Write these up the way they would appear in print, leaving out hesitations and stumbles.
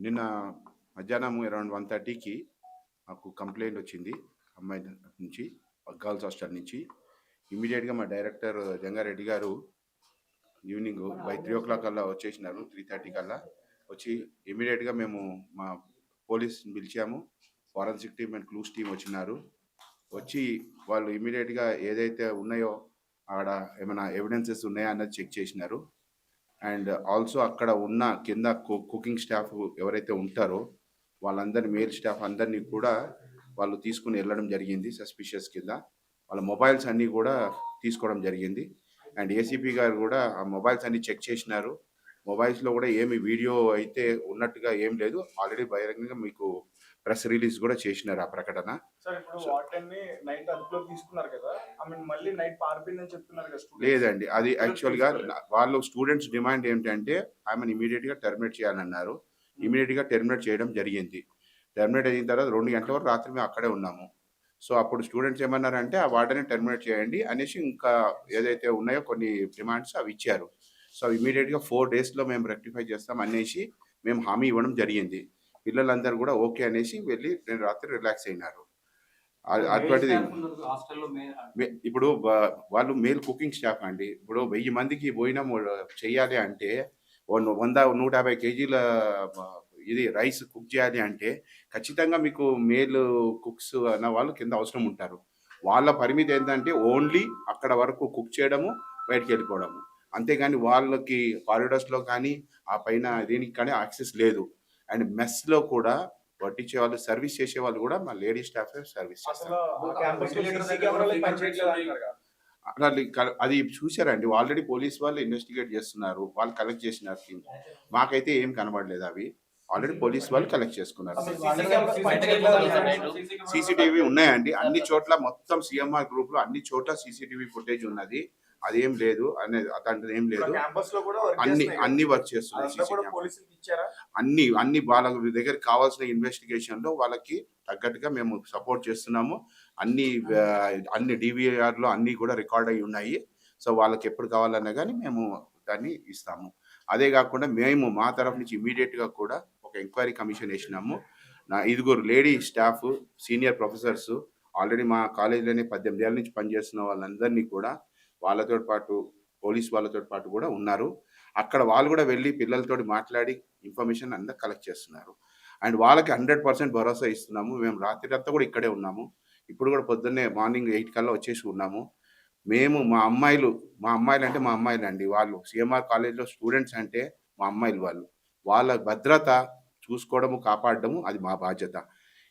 నిన్న మధ్యాహ్నం అరౌండ్ 1:30కి నాకు కంప్లైంట్ వచ్చింది అమ్మాయి నుంచి, గర్ల్స్ హాస్టల్ నుంచి. ఇమీడియట్గా మా డైరెక్టర్ జంగారెడ్డి గారు ఈవినింగ్ బై 3 కల్లా వచ్చేసినారు. 3:30 కల్లా వచ్చి ఇమీడియట్గా మేము మా పోలీస్ని పిలిచాము. Forensic team and clues team వచ్చినారు. వచ్చి వాళ్ళు ఇమీడియట్గా ఏదైతే ఉన్నాయో అక్కడ ఏమైనా ఎవిడెన్సెస్ ఉన్నాయా అన్నది చెక్ చేసినారు. అండ్ ఆల్సో అక్కడ ఉన్న కింద కుకింగ్ స్టాఫ్ ఎవరైతే ఉంటారో వాళ్ళందరి మేల్ స్టాఫ్ అందరినీ కూడా వాళ్ళు తీసుకుని వెళ్ళడం జరిగింది సస్పిషియస్ కింద. వాళ్ళ మొబైల్స్ అన్నీ కూడా తీసుకోవడం జరిగింది. అండ్ ఏసీపీ గారు కూడా ఆ మొబైల్స్ అన్నీ చెక్ చేసినారు. మొబైల్స్లో కూడా ఏమి వీడియో అయితే ఉన్నట్టుగా ఏం లేదు. ఆల్రెడీ బహిరంగంగా మీకు ప్రెస్ రిలీజ్ కూడా చేసినారు ఆ ప్రకటన. లేదండి, అది యాక్చువల్గా వాళ్ళు స్టూడెంట్స్ డిమాండ్ ఏంటంటే ఆమెను ఇమీడియట్గా టర్మినేట్ చేయాలన్నారు. ఇమీడియట్గా టర్మినేట్ చేయడం జరిగింది. టర్మినేట్ అయిన తర్వాత 2 గంటల వరకు రాత్రి మేము అక్కడే ఉన్నాము. సో అప్పుడు స్టూడెంట్స్ ఏమన్నారంటే ఆ వార్డెన్ని టర్మినేట్ చేయండి అనేసి ఇంకా ఏదైతే ఉన్నాయో కొన్ని డిమాండ్స్ అవి ఇచ్చారు. సో ఇమీడియట్గా 4 డేస్లో మేము రెక్టిఫై చేస్తాం అనేసి మేము హామీ ఇవ్వడం జరిగింది. పిల్లలందరూ కూడా ఓకే అనేసి వెళ్ళి నేను రాత్రి రిలాక్స్ అయినారు. అటువంటిది ఇప్పుడు వాళ్ళు మేల్ కుకింగ్ స్టాఫ్ అండి. ఇప్పుడు 1000 మందికి భోజనం చెయ్యాలి అంటే 100-150 కేజీల ఇది రైస్ కుక్ చేయాలి అంటే ఖచ్చితంగా మీకు మేల్ కుక్స్ అన్న వాళ్ళు కింద అవసరం ఉంటారు. వాళ్ళ పరిమితి ఏంటంటే ఓన్లీ అక్కడ వరకు కుక్ చేయడము, బయటికి వెళ్ళిపోవడము. అంతేగాని వాళ్ళకి కారిడార్స్లో కానీ ఆ పైన దీనికి కానీ యాక్సెస్ లేదు. అండ్ మెస్లో కూడా వడ్డించే వాళ్ళు, సర్వీస్ చేసే వాళ్ళు కూడా మా లేడీ స్టాఫ్ సర్వీస్ చేస్తారు. అది చూసారండి, ఆల్రెడీ పోలీస్ వాళ్ళు ఇన్వెస్టిగేట్ చేస్తున్నారు. వాళ్ళు కలెక్ట్ చేసినారు. మాకైతే ఏం కనబడలేదు. అవి ఆల్రెడీ పోలీస్ వాళ్ళు కలెక్ట్ చేసుకున్నారు. సీసీటీవీ ఉన్నాయండి అన్ని చోట్ల. మొత్తం సిఎంఆర్ గ్రూప్ లో అన్ని చోట్ల సీసీటీవీ ఫుటేజ్ ఉన్నది. అదేం లేదు అనేది అట్లాంటిది ఏం లేదు. అన్ని వర్క్ చేస్తున్నాయి. అన్ని వాళ్ళ దగ్గర కావాల్సిన ఇన్వెస్టిగేషన్ లో వాళ్ళకి తగ్గట్టుగా మేము సపోర్ట్ చేస్తున్నాము. అన్ని డివిఆర్ లో అన్ని కూడా రికార్డ్ అయి ఉన్నాయి. సో వాళ్ళకి ఎప్పుడు కావాలన్నా కానీ మేము దాన్ని ఇస్తాము. అదే కాకుండా మేము మా తరఫు నుంచి ఇమీడియట్ గా కూడా ఒక ఎంక్వైరీ కమిషన్ వేసినాము. 5 lady staff, senior professors already మా కాలేజీలోనే 18 ఏళ్ళ నుంచి పనిచేస్తున్న వాళ్ళందరినీ కూడా వాళ్ళతో పాటు పోలీస్ వాళ్ళతో పాటు కూడా ఉన్నారు. అక్కడ వాళ్ళు కూడా వెళ్ళి పిల్లలతో మాట్లాడి ఇన్ఫర్మేషన్ అంతా కలెక్ట్ చేస్తున్నారు. అండ్ వాళ్ళకి 100% భరోసా ఇస్తున్నాము. మేము రాత్రి అంతా కూడా ఇక్కడే ఉన్నాము. ఇప్పుడు కూడా పొద్దున్నే మార్నింగ్ 8 కల్లా వచ్చేసి ఉన్నాము. మేము మా అమ్మాయిలు అంటే మా అమ్మాయిలు అండి. వాళ్ళు సిఎంఆర్ కాలేజ్లో స్టూడెంట్స్ అంటే మా అమ్మాయిలు. వాళ్ళ భద్రత చూసుకోవడము, కాపాడడము అది మా బాధ్యత.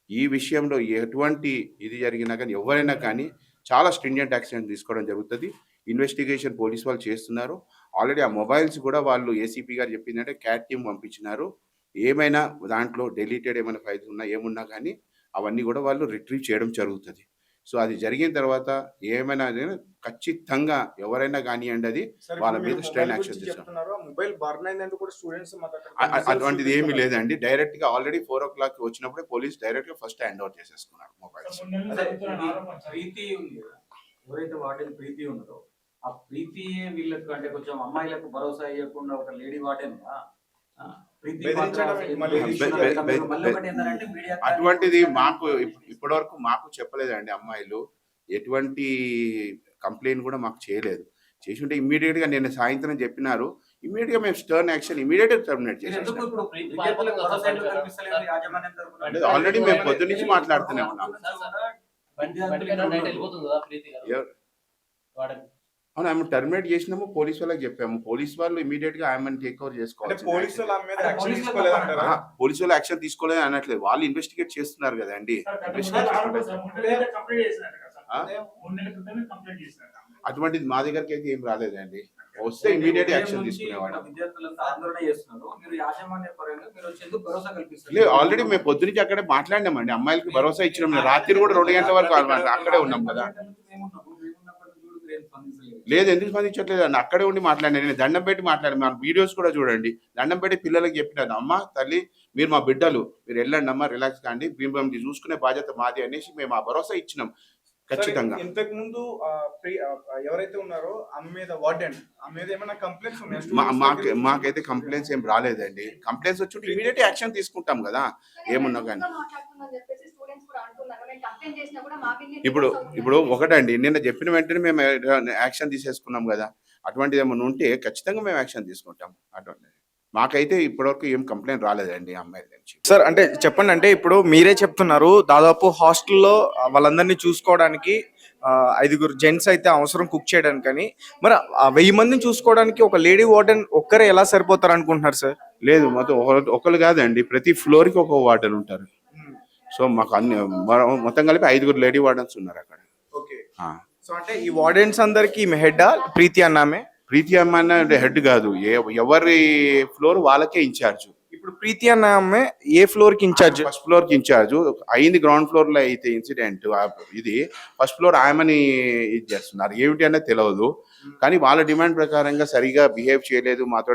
ఈ విషయంలో ఎటువంటి ఇది జరిగినా కానీ ఎవరైనా కానీ చాలా స్ట్రింజెంట్ యాక్షన్ తీసుకోవడం జరుగుతుంది. ఇన్వెస్టిగేషన్ పోలీస్ వాళ్ళు చేస్తున్నారు. ఆల్రెడీ ఆ మొబైల్స్ కూడా వాళ్ళు ఏసీపీ గారు చెప్పిందంటే క్యాట్ టీమ్ పంపించినారు. ఏమైనా దాంట్లో డెలీటెడ్ ఏమైనా ఫైల్స్ ఉన్నా ఏమున్నా కానీ అవన్నీ కూడా వాళ్ళు రిట్రీవ్ చేయడం జరుగుతుంది. సో అది జరిగిన తర్వాత ఏమైనా ఖచ్చితంగా ఎవరైనా కానివ్వండి అది వాళ్ళ మీద స్ట్రైన్ యాక్షన్ తీసుకుంటారు. అటువంటిది ఏమీ లేదండి. డైరెక్ట్ గా ఆల్రెడీ 4 o'clock వచ్చినప్పుడే పోలీస్ డైరెక్ట్ గా ఫస్ట్ హ్యాండ్ ఓవర్ చేసేసుకున్నారు మొబైల్స్. ఎవరైతే వార్డెన్ ప్రీతి ఉన్నదో ఆ ప్రీతి వీళ్ళకి అంటే కొంచెం అమ్మాయిలకు భరోసా ఇవ్వకుండా ఒక లేడీ వార్డెన్ అటువంటిది మాకు ఇప్పటివరకు మాకు చెప్పలేదండి. అమ్మాయిలు ఎటువంటి కంప్లైంట్ కూడా మాకు చేయలేదు. చేసి ఉంటే ఇమ్మీడియట్ గా నేను సాయంత్రం చెప్పినారు. ఇమ్మీడియట్ గా మేము స్టర్న్ యాక్షన్ ఇమ్మీడియట్ గా టర్మినేట్ చేసాం. ఆల్రెడీ మేము పొద్దు నుంచి మాట్లాడుతూనే ఉన్నాం. అవును, ఆమె టర్మినేట్ చేసినాము. పోలీస్ వాళ్ళకి చెప్పాము. పోలీస్ వాళ్ళు ఇమీడియట్ గా ఆమె టేక్ ఓవర్ చేసుకోవాలి. పోలీసు వాళ్ళు యాక్షన్ తీసుకోలేదు అనట్లేదు. వాళ్ళు ఇన్వెస్టిగేట్ చేస్తున్నారు కదండి. అటువంటిది మా దగ్గరికి అయితే ఏం రాలేదండి. వస్తే ఇమీడియట్ యాక్షన్ తీసుకునేవాడు. లేదు, ఆల్రెడీ మేము పొద్దు నుంచి అక్కడే మాట్లాడినామండి. అమ్మాయిలకి భరోసా ఇచ్చినాం. రాత్రి కూడా 2 గంటల వరకు అక్కడే ఉన్నాం కదా. లేదు, ఎందుకు స్పందించట్లేదు అండి. అక్కడే ఉండి మాట్లాడినా. నేను దండం పెట్టి మాట్లాడాను. మన వీడియోస్ కూడా చూడండి. దండం పెట్టి పిల్లలకి చెప్పినాను, అమ్మ తల్లి మీరు మా బిడ్డలు, మీరు వెళ్ళండి అమ్మ, రిలాక్స్ కాండి, మేము చూసుకునే బాధ్యత మాది అనేసి మేము ఆ భరోసా ఇచ్చినాం. ఖచ్చితంగా. ఇంతకు ముందు ఎవరైతే ఉన్నారో ఆమె మీద వార్డెన్ ఆమె మీద ఏమైనా కంప్లైంట్స్ మాకైతే కంప్లైంట్స్ ఏం రాలేదండి. కంప్లైంట్స్ వచ్చి ఇమీడియట్ యాక్షన్ తీసుకుంటాం కదా ఏమున్నా కానీ. ఇప్పుడు ఒకటండి, నిన్న చెప్పిన వెంటనే మేము యాక్షన్ తీసేసుకున్నాం కదా. అటువంటిది ఏమైనా ఉంటే ఖచ్చితంగా మేము యాక్షన్ తీసుకుంటాం. అటువంటి మాకైతే ఇప్పటివరకు ఏం కంప్లైంట్ రాలేదండి అమ్మాయి నుంచి. సార్ అంటే చెప్పండి, అంటే ఇప్పుడు మీరే చెప్తున్నారు దాదాపు హాస్టల్లో వాళ్ళందరినీ చూసుకోవడానికి 5 జెంట్స్ అయితే అవసరం కుక్ చేయడానికి. కానీ మరి 1000 మందిని చూసుకోవడానికి ఒక లేడీ వార్డెన్ ఒక్కరే ఎలా సరిపోతారు అనుకుంటున్నారు సార్? లేదు, మొత్తం ఒకరు కాదండి, ప్రతి ఫ్లోర్కి ఒక వార్డెన్ ఉంటారు. సో మాకు మొత్తం కలిపి 5 లేడీ వార్డెన్స్ ఉన్నారు అక్కడ. ఓకే. సో అంటే ఈ వార్డెన్స్ అందరికి హెడ్ ప్రీతి అన్నామే? ప్రీతి అమ్మ అన్న హెడ్ కాదు, ఎవరి ఫ్లోర్ వాళ్ళకే ఇన్ఛార్జ్. ఇప్పుడు ప్రీతి అన్న అమ్మాయి ఏ ఫ్లోర్ కి ఇన్ఛార్జ్? ఫస్ట్ ఫ్లోర్ కి ఇన్ఛార్జ్ అయింది. గ్రౌండ్ ఫ్లోర్ లో అయితే ఇన్సిడెంట్ ఇది, ఫస్ట్ ఫ్లోర్ ఆమెని ఇది చేస్తున్నారు. ఏమిటి అనేది తెలియదు, కానీ వాళ్ళ డిమాండ్ ప్రకారంగా సరిగా బిహేవ్ చేయలేదు, మాతో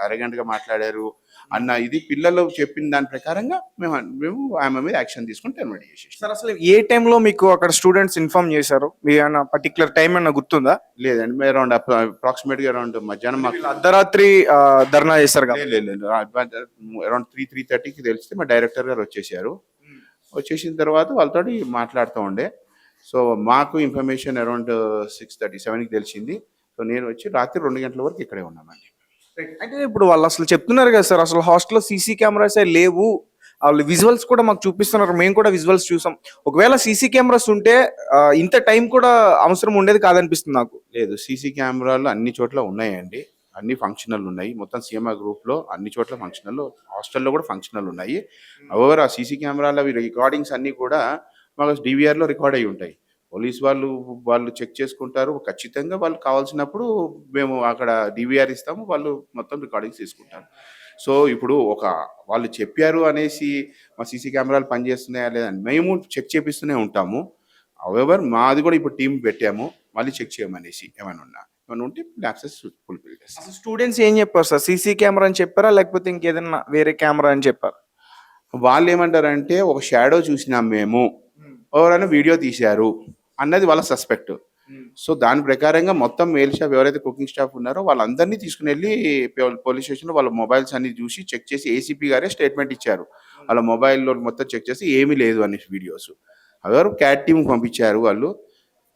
అరగంటగా మాట్లాడారు అన్న ఇది పిల్లలు చెప్పిన దాని ప్రకారంగా మేము ఆమె మీద యాక్షన్ తీసుకుని టెర్మినేట్ చేసేసాం. సార్ అసలు ఏ టైంలో మీకు అక్కడ స్టూడెంట్స్ ఇన్ఫార్మ్ చేశారు? మీ ఏమైనా పర్టికులర్ టైం ఏమైనా గుర్తుందా? లేదండి, అరౌండ్ అప్రాక్సిమేట్ గా అరౌండ్ మధ్యాహ్నం అర్ధరాత్రి ధర్నా చేశారు కదా? లేదు, అరౌండ్ 3:30కి తెలిస్తే మా డైరెక్టర్ గారు వచ్చేసారు. వచ్చేసిన తర్వాత వాళ్ళతో మాట్లాడుతూ ఉండే. సో మాకు ఇన్ఫర్మేషన్ అరౌండ్ 6:37కి తెలిసింది. సో నేను వచ్చి రాత్రి 2 గంటల వరకు ఇక్కడే ఉన్నామండి. అంటే ఇప్పుడు వాళ్ళు అసలు చెప్తున్నారు కదా సార్, అసలు హాస్టల్లో సీసీ కెమెరాస్ లేవు, వాళ్ళు విజువల్స్ కూడా మాకు చూపిస్తున్నారు, మేము కూడా విజువల్స్ చూసాం. ఒకవేళ సీసీ కెమెరాస్ ఉంటే ఇంత టైం కూడా అవసరం ఉండేది కాదనిపిస్తుంది నాకు. లేదు, సీసీ కెమెరాలు అన్ని చోట్ల ఉన్నాయండి, అన్ని ఫంక్షనల్ ఉన్నాయి. మొత్తం సిఎంఆర్ గ్రూప్లో అన్ని చోట్ల ఫంక్షనల్, హాస్టల్లో కూడా ఫంక్షనల్ ఉన్నాయి. అవర్ ఆ సీసీ కెమెరాల రికార్డింగ్స్ అన్నీ కూడా మాకు డివిఆర్లో రికార్డ్ అయి ఉంటాయి. పోలీస్ వాళ్ళు చెక్ చేసుకుంటారు. ఖచ్చితంగా వాళ్ళు కావాల్సినప్పుడు మేము అక్కడ డివిఆర్ ఇస్తాము, వాళ్ళు మొత్తం రికార్డింగ్స్ తీసుకుంటారు. సో ఇప్పుడు వాళ్ళు చెప్పారు అనేసి మా సీసీ కెమెరాలు పనిచేస్తున్నాయా లేదని మేము చెక్ చేపిస్తూనే ఉంటాము. అవర్ మాది కూడా ఇప్పుడు టీం పెట్టాము, మళ్ళీ చెక్ చేయమనేసి ఏమైనా ఉంటే యాక్సెస్ ఫుల్ఫిల్ చేస్తాం. అసలు స్టూడెంట్స్ ఏం చెప్పారు సార్? సీసీ కెమెరా అని చెప్పారా లేకపోతే ఇంకేదన్నా వేరే కెమెరా అని చెప్పారు? వాళ్ళు ఏమంటారంటే ఒక షాడో చూసినాం మేము, ఎవరైనా వీడియో తీశారు అన్నది వాళ్ళ సస్పెక్ట్. సో దాని ప్రకారంగా మొత్తం మేల్ స్టాఫ్ ఎవరైతే కుకింగ్ స్టాఫ్ ఉన్నారో వాళ్ళందరినీ తీసుకుని వెళ్ళి పోలీస్ స్టేషన్లో వాళ్ళ మొబైల్స్ అన్ని చూసి చెక్ చేసి ఏసీపీ గారే స్టేట్మెంట్ ఇచ్చారు. వాళ్ళ మొబైల్లో మొత్తం చెక్ చేసి ఏమీ లేదు అనే వీడియోస్. ఎవరు క్యాట్ టీమ్ పంపించారు వాళ్ళు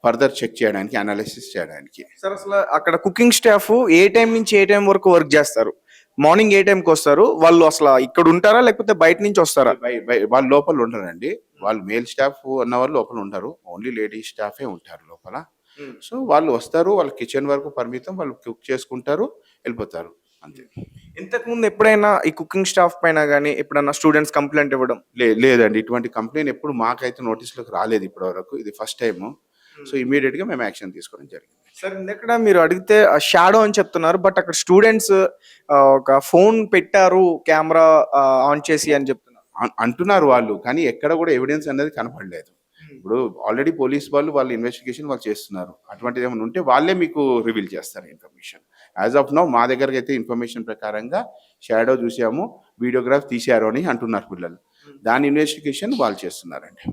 ఫర్దర్ చెక్ చేయడానికి, అనాలిసిస్ చేయడానికి. సార్ అసలు అక్కడ కుకింగ్ స్టాఫ్ ఏ టైం నుంచి ఏ టైం వరకు వర్క్ చేస్తారు? మార్నింగ్ ఏ టైంకి వస్తారు వాళ్ళు? అసలు ఇక్కడ ఉంటారా లేకపోతే బయట నుంచి వస్తారా? వాళ్ళు లోపల ఉంటారండి. వాళ్ళు మేల్ స్టాఫ్ అన్న వాళ్ళు లోపల ఉంటారు, ఓన్లీ లేడీ స్టాఫే ఉంటారు లోపల. సో వాళ్ళు వస్తారు, వాళ్ళ కిచెన్ వరకు పరిమితం, వాళ్ళు కుక్ చేసుకుంటారు, వెళ్ళిపోతారు, అంతే. ఇంతకుముందు ఎప్పుడైనా ఈ కుకింగ్ స్టాఫ్ పైన కానీ ఎప్పుడైనా స్టూడెంట్స్ కంప్లైంట్ ఇవ్వడం? లేదండి, ఇటువంటి కంప్లైంట్ ఎప్పుడు మాకైతే నోటీసులకు రాలేదు ఇప్పటి వరకు, ఇది ఫస్ట్ టైము. సో ఇమీడియట్ గా మేము యాక్షన్ తీసుకోవడం జరిగింది. సార్ ఇందక్కడ మీరు అడిగితే షాడో అని చెప్తున్నారు, బట్ అక్కడ స్టూడెంట్స్ ఒక ఫోన్ పెట్టారు కెమెరా ఆన్ చేసి అని చెప్తున్నారు అంటున్నారు వాళ్ళు, కానీ ఎక్కడ కూడా ఎవిడెన్స్ అనేది కనపడలేదు. ఇప్పుడు ఆల్రెడీ పోలీస్ వాళ్ళు ఇన్వెస్టిగేషన్ వాళ్ళు చేస్తున్నారు. అటువంటిది ఏమైనా ఉంటే వాళ్ళే మీకు రివీల్ చేస్తారు ఇన్ఫర్మేషన్. యాజ్ ఆఫ్ నౌ మా దగ్గరకి అయితే ఇన్ఫర్మేషన్ ప్రకారంగా షాడో చూసాము, వీడియోగ్రాఫ్ తీశారు అని అంటున్నారు పిల్లలు. దాని ఇన్వెస్టిగేషన్ వాళ్ళు చేస్తున్నారండి.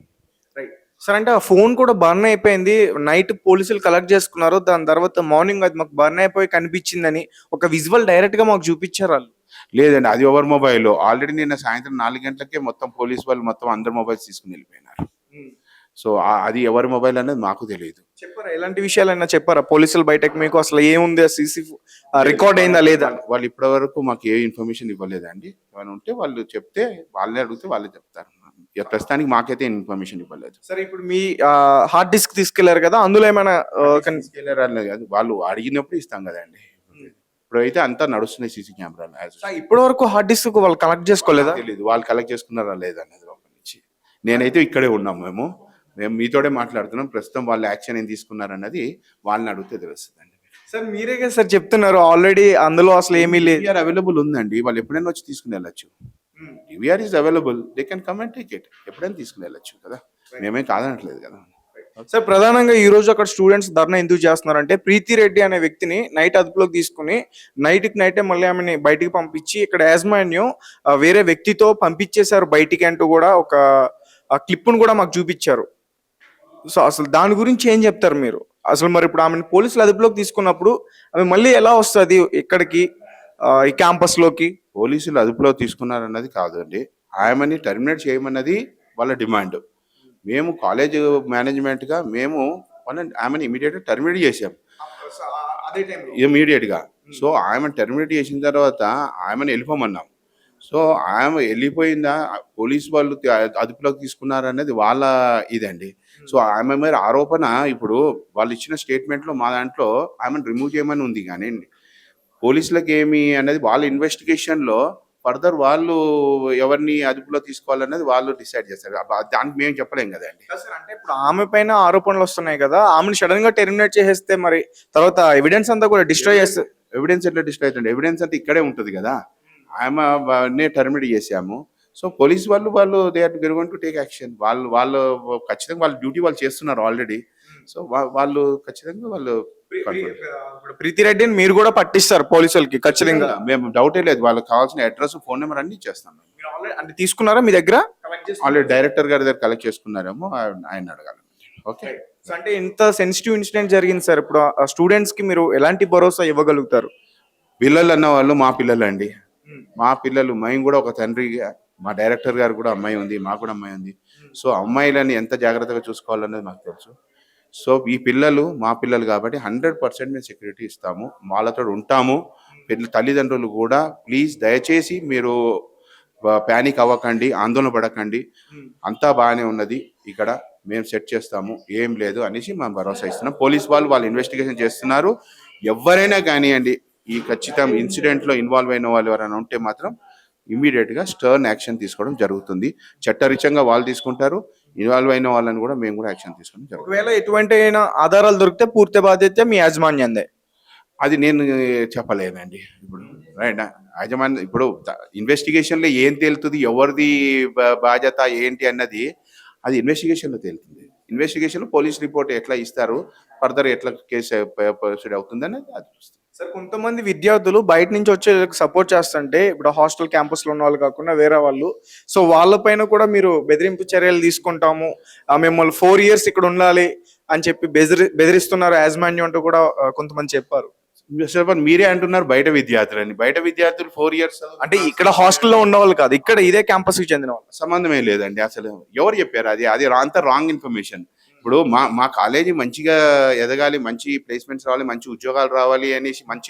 సార్ అంటే ఆ ఫోన్ కూడా బర్న్ అయిపోయింది, నైట్ పోలీసులు కలెక్ట్ చేసుకున్నారు, దాని తర్వాత మార్నింగ్ అది మాకు బర్న్ అయిపోయి కనిపించిందని ఒక విజువల్ డైరెక్ట్ గా మాకు చూపించారు వాళ్ళు. లేదండి, అది ఎవరి మొబైల్. ఆల్రెడీ నిన్న సాయంత్రం 4 గంటలకే మొత్తం పోలీస్ వాళ్ళు మొత్తం అందరు మొబైల్స్ తీసుకుని వెళ్ళిపోయినారు. సో అది ఎవరి మొబైల్ అనేది మాకు తెలియదు. చెప్పారా ఎలాంటి విషయాలైనా చెప్పారా పోలీసులు బయటకు మీకు? అసలు ఏముంది, సీసీ రికార్డ్ అయిందా లేదా? వాళ్ళు ఇప్పటి వరకు మాకు ఏ ఇన్ఫర్మేషన్ ఇవ్వలేదండి. ఏమైనా ఉంటే వాళ్ళు చెప్తే వాళ్ళే అడిగితే వాళ్ళే చెప్తారు. ప్రస్తుతానికి మాకైతే ఇన్ఫర్మేషన్ ఇవ్వలేదు. సరే ఇప్పుడు మీ హార్డ్ డిస్క్ తీసుకెళ్లారు కదా, అందులో ఏమైనా కాదు, వాళ్ళు అడిగినప్పుడు ఇస్తాం కదండి. ఇప్పుడైతే అంతా నడుస్తున్నాయి సీసీ కెమెరాలు. ఇప్పటి వరకు హార్డ్ డిస్క్ వాళ్ళు కలెక్ట్ చేసుకోలేదా? తెలియదు వాళ్ళు కలెక్ట్ చేసుకున్నారా లేదా అనేది లోపల నుంచి. నేనైతే ఇక్కడే ఉన్నాం, మేము మీతోనే మాట్లాడుతున్నాం. ప్రస్తుతం వాళ్ళు యాక్షన్ ఏం తీసుకున్నారన్నది వాళ్ళని అడిగితే తెలుస్తుందండి. సార్ మీరే కదా సార్ చెప్తున్నారు ఆల్రెడీ అందులో అసలు ఏమీ లేదు. అవైలబుల్ ఉందండి, వాళ్ళు ఎప్పుడైనా వచ్చి తీసుకుని వెళ్ళచ్చు. DVR is available, they can come and take it. ఎప్పుడైనా తీసుకుని వెళ్ళచ్చు కదా, మేమేం కాదనట్లేదు కదా. సార్ ప్రధానంగా ఈ రోజు అక్కడ స్టూడెంట్స్ ధర్నా ఎందుకు చేస్తున్నారంటే ప్రీతి రెడ్డి అనే వ్యక్తిని నైట్ అదుపులోకి తీసుకుని నైటే మళ్ళీ ఆమెని బయటికి పంపించి ఇక్కడ యాజమాన్యం వేరే వ్యక్తితో పంపించేశారు బయటికి అంటూ కూడా ఒక క్లిప్ను కూడా మాకు చూపించారు. సో అసలు దాని గురించి ఏం చెప్తారు మీరు? అసలు మరి ఇప్పుడు ఆమెను పోలీసులు అదుపులోకి తీసుకున్నప్పుడు ఆమె మళ్ళీ ఎలా వస్తుంది ఇక్కడికి, ఈ క్యాంపస్ లోకి? పోలీసులు అదుపులో తీసుకున్నారన్నది కాదండి, ఆమెని టర్మినేట్ చేయమన్నది వాళ్ళ డిమాండ్. మేము కాలేజ్ మేనేజ్మెంట్గా మేము ఆమెను ఇమీడియట్గా టర్మినేట్ చేసాం అదే టైంలో ఇమీడియట్గా. సో ఆమెను టర్మినేట్ చేసిన తర్వాత ఆమెను వెళ్ళిపోమన్నాం. సో ఆమె వెళ్ళిపోయిందా, పోలీసు వాళ్ళు అదుపులోకి తీసుకున్నారనేది వాళ్ళ ఇదండి. సో ఆమె మీద ఆరోపణ, ఇప్పుడు వాళ్ళు ఇచ్చిన స్టేట్మెంట్లో మా దాంట్లో ఆమెను రిమూవ్ చేయమని ఉంది, కానీ పోలీసులకు ఏమి అనేది వాళ్ళ ఇన్వెస్టిగేషన్లో ఫర్దర్ వాళ్ళు ఎవరిని అదుపులో తీసుకోవాలనేది వాళ్ళు డిసైడ్ చేస్తారు. దానికి మేము చెప్పలేం కదండి. సార్, అంటే ఇప్పుడు ఆమె పైన ఆరోపణలు వస్తున్నాయి కదా, ఆమెను సడన్ గా టెర్మినేట్ చేసేస్తే మరి తర్వాత ఎవిడెన్స్ అంతా కూడా డిస్ట్రాయ్ చేస్తే ఎవిడెన్స్ ఎట్లా డిస్ట్రాయ్ అవుతుంది? ఎవిడెన్స్ అంతా ఇక్కడే ఉంటుంది కదా. ఆమె టర్మినేట్ చేసాము. సో పోలీస్ వాళ్ళు they are going to take action. వాళ్ళు ఖచ్చితంగా వాళ్ళ డ్యూటీ వాళ్ళు చేస్తున్నారు ఆల్రెడీ. సో వాళ్ళు ఖచ్చితంగా వాళ్ళు ఇప్పుడు ప్రీతి రెడ్డిని మీరు కూడా పట్టిస్తారు పోలీసులకి ఖచ్చితంగా? మేము డౌటే లేదు, వాళ్ళకి కావాల్సిన అడ్రస్, ఫోన్ నెంబర్ అన్ని ఇచ్చేస్తాం. మీరు ఆల్రెడీ అంటే తీసుకున్నారా మీ దగ్గర? ఆల్రెడీ డైరెక్టర్ గారి దగ్గర కలెక్ట్ చేసుకున్నారేమో, ఆయన అడగాలి. ఓకే. సో అంటే ఇంత సెన్సిటివ్ ఇన్సిడెంట్ జరిగింది సార్, ఇప్పుడు స్టూడెంట్స్ కి మీరు ఎలాంటి భరోసా ఇవ్వగలుగుతారు? పిల్లలు అన్న వాళ్ళు మా పిల్లలు అండి, మా పిల్లలు. మేము కూడా ఒక తండ్రిగా, మా డైరెక్టర్ గారు కూడా అమ్మాయి ఉంది, మాకు కూడా అమ్మాయి ఉంది. సో అమ్మాయిలని ఎంత జాగ్రత్తగా చూసుకోవాలనేది మాకు తెలుసు. సో ఈ పిల్లలు మా పిల్లలు కాబట్టి 100% మేము సెక్యూరిటీ ఇస్తాము, వాళ్ళతో ఉంటాము. తల్లిదండ్రులు కూడా ప్లీజ్ దయచేసి మీరు ప్యానిక్ అవ్వకండి, ఆందోళన పడకండి, అంతా బాగానే ఉన్నది, ఇక్కడ మేము సెట్ చేస్తాము, ఏం లేదు అనేసి మేము భరోసా ఇస్తున్నాం. పోలీస్ వాళ్ళు ఇన్వెస్టిగేషన్ చేస్తున్నారు. ఎవరైనా కానివ్వండి, ఈ ఖచ్చితం ఇన్సిడెంట్లో ఇన్వాల్వ్ అయిన వాళ్ళు ఎవరైనా ఉంటే మాత్రం ఇమీడియట్గా స్టర్న్ యాక్షన్ తీసుకోవడం జరుగుతుంది. చట్టరీత్యంగా వాళ్ళు తీసుకుంటారు, ఇన్వాల్వ్ అయిన వాళ్ళని కూడా మేము కూడా యాక్షన్ తీసుకోవడం జరుగుతుంది. ఒకవేళ ఎటువంటి ఆధారాలు దొరికితే పూర్తి బాధ్యత మీ యాజమాన్యందే. అది నేను చెప్పలేనండి ఇప్పుడు. రైట్, యాజమాన్యం ఇప్పుడు ఇన్వెస్టిగేషన్లో ఏం తేలుతుంది, ఎవరిది బాధ్యత ఏంటి అన్నది అది ఇన్వెస్టిగేషన్లో తేలుతుంది. ఇన్వెస్టిగేషన్లో పోలీస్ రిపోర్ట్ ఎట్లా ఇస్తారు, ఫర్దర్ ఎట్లా కేసు ప్రొసీడ్ అవుతుంది అనేది అది చూస్తుంది. సార్, కొంతమంది విద్యార్థులు బయట నుంచి వచ్చే సపోర్ట్ చేస్తుంటే, ఇప్పుడు హాస్టల్ క్యాంపస్ లో ఉన్న వాళ్ళు కాకుండా వేరే వాళ్ళు, సో వాళ్ళపైన కూడా మీరు బెదిరింపు చర్యలు తీసుకుంటాము, మిమ్మల్ని 4 years ఇక్కడ ఉండాలి అని చెప్పి బెదిరిస్తున్నారు యాజమాన్యం అంటూ కూడా కొంతమంది చెప్పారు. మీరే అంటున్నారు బయట విద్యార్థులని. బయట విద్యార్థులు 4 years అంటే ఇక్కడ హాస్టల్లో ఉన్న వాళ్ళు కాదు, ఇక్కడ ఇదే క్యాంపస్ కి చెందిన వాళ్ళు. సంబంధమే లేదండి. అసలు ఎవరు చెప్పారు? అది అంతా రాంగ్ ఇన్ఫర్మేషన్. ఇప్పుడు మా కాలేజీ మంచిగా ఎదగాలి, మంచి ప్లేస్మెంట్స్ రావాలి, మంచి ఉద్యోగాలు రావాలి అనేసి మంచి